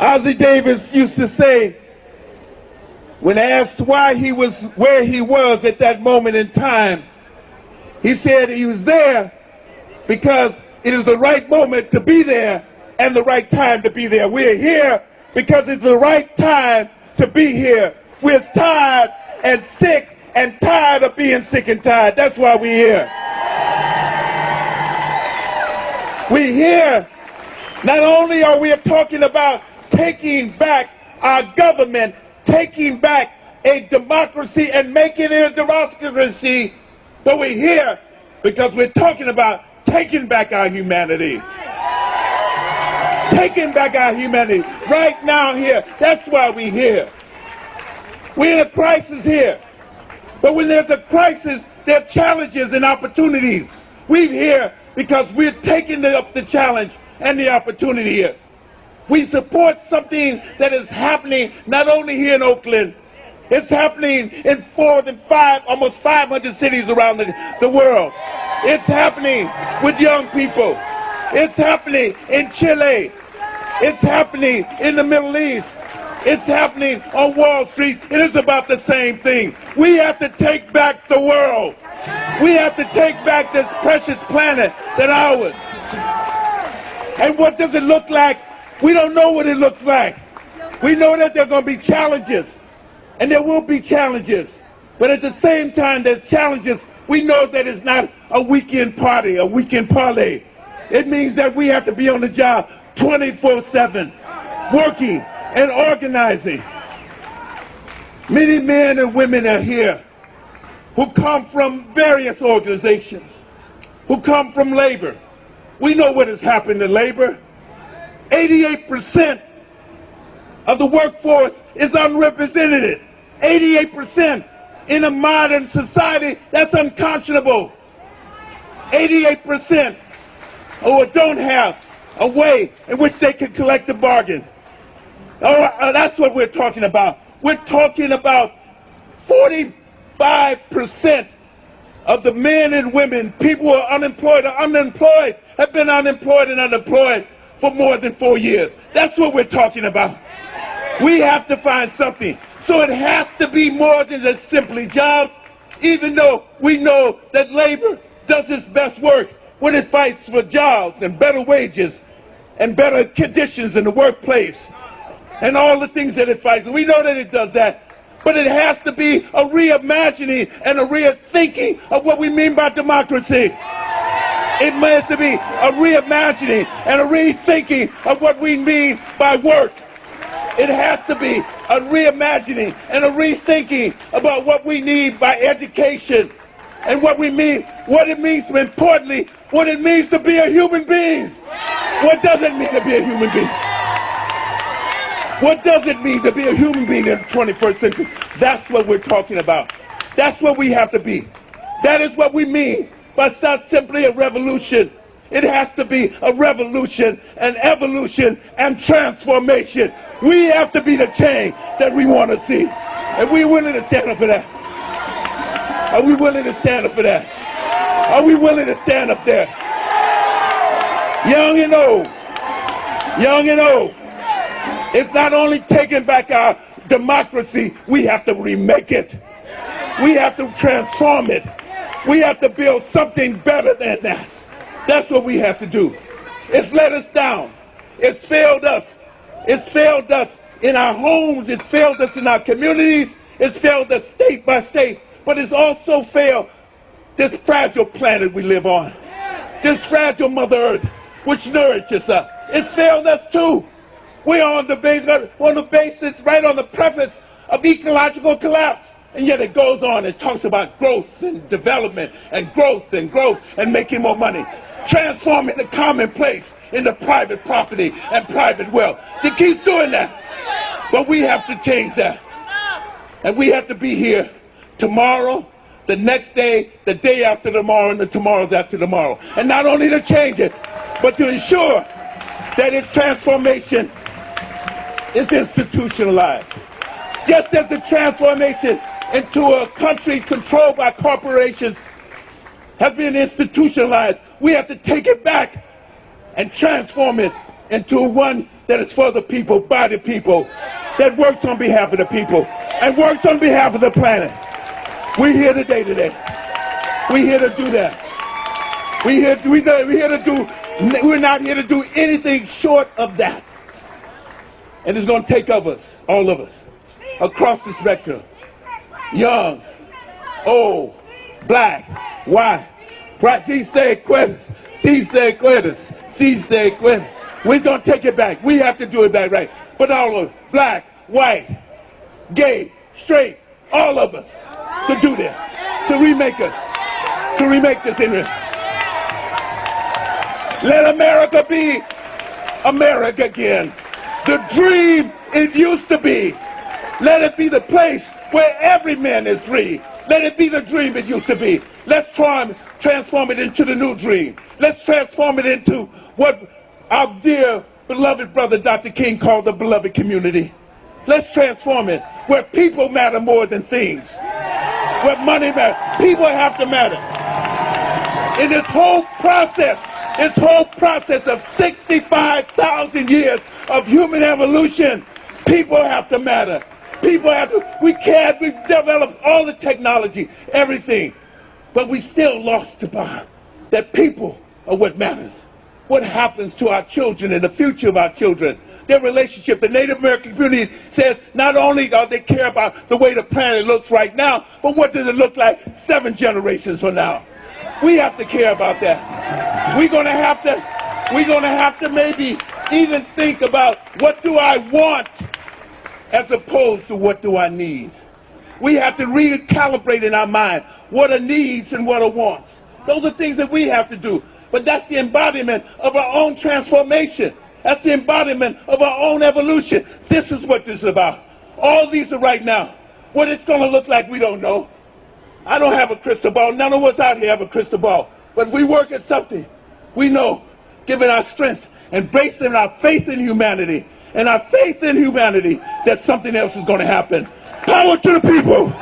Ozzie Davis used to say, when asked why he was where he was at that moment in time, he said he was there because it is the right moment to be there and the right time to be there. We're here because it's the right time to be here. We're tired and sick and tired of being sick and tired. That's why we're here. We're here. Not only are we talking about taking back our government, taking back a democracy and making it a democracy, but we're here because we're talking about taking back our humanity. Taking back our humanity right now here. That's why we're here. We're in a crisis here. But when there's a crisis, there are challenges and opportunities. We're here because we're taking up the challenge and the opportunity here. We support something that is happening not only here in Oakland, it's happening in almost 500 cities around the world. It's happening with young people. It's happening in Chile. It's happening in the Middle East. It's happening on Wall Street. It is about the same thing. We have to take back the world. We have to take back this precious planet that's ours. And what does it look like? We don't know what it looks like. We know that there are going to be challenges. And there will be challenges. But at the same time, there's challenges. We know that it's not a weekend party, a weekend parlay. It means that we have to be on the job 24/7, working and organizing. Many men and women are here who come from various organizations, who come from labor. We know what has happened to labor. 88% of the workforce is unrepresented. 88% in a modern society, that's unconscionable. 88% who don't have a way in which they can collect a bargain. That's what we're talking about. We're talking about 45% of the men and women, people who are unemployed, have been unemployed and unemployed for more than 4 years. That's what we're talking about. We have to find something. So it has to be more than just simply jobs, even though we know that labor does its best work when it fights for jobs and better wages and better conditions in the workplace and all the things that it fights. We know that it does that. But it has to be a reimagining and a rethinking of what we mean by democracy. It has to be a reimagining and a rethinking of what we mean by work. It has to be a reimagining and a rethinking about what we need by education and what we mean, what it means, importantly, what it means to be a human being. What does it mean to be a human being? What does it mean to be a human being in the 21st century? That's what we're talking about. That's what we have to be. That is what we mean by it's not simply a revolution. It has to be a revolution, an evolution, and transformation. We have to be the change that we want to see. And we're willing to stand up for that. Are we willing to stand up for that? Are we willing to stand up there? Young and old. Young and old. It's not only taking back our democracy, we have to remake it. We have to transform it. We have to build something better than that. That's what we have to do. It's let us down. It's failed us. It's failed us in our homes. It's failed us in our communities. It's failed us state by state. But it's also failed this fragile planet we live on. This fragile Mother Earth, which nourishes us. It's failed us too. We're on the basis, right on the preface of ecological collapse. And yet it goes on and talks about growth and development and growth and making more money. Transforming the commonplace into private property and private wealth. It keeps doing that. But we have to change that. And we have to be here tomorrow, the next day, the day after tomorrow, and the tomorrows after tomorrow. And not only to change it, but to ensure that its transformation is institutionalized. Just as the transformation into a country controlled by corporations has been institutionalized, we have to take it back and transform it into one that is for the people, by the people, that works on behalf of the people and works on behalf of the planet. We're here today. We're here to do that. We're not here to do anything short of that. And it's going to take of us, all of us, across the spectrum. Young, old, black, white. Si se cuetas. We're going to take it back. We have to do it back right. But all of us, black, white, gay, straight, all of us, to do this, to remake this in here. Let America be America again. The dream it used to be. Let it be the place where every man is free. Let it be the dream it used to be. Let's try and transform it into the new dream. Let's transform it into what our dear beloved brother Dr. King called the beloved community. Let's transform it where people matter more than things. Where money matters. People have to matter. In this whole process of 65,000 years of human evolution, people have to matter. We've developed all the technology, everything, but we still lost the bar that people are what matters. What happens to our children and the future of our children, their relationship. The Native American community says not only do they care about the way the planet looks right now, but what does it look like 7 generations from now? We have to care about that. We're gonna have to maybe even think about what do I want as opposed to what do I need. We have to recalibrate in our mind what are needs and what are wants. Those are things that we have to do. But that's the embodiment of our own transformation. That's the embodiment of our own evolution. This is what this is about. All these are right now. What it's going to look like, we don't know. I don't have a crystal ball. None of us out here have a crystal ball. But we work at something. We know, given our strength and based on our faith in humanity, that something else is going to happen. Power to the people.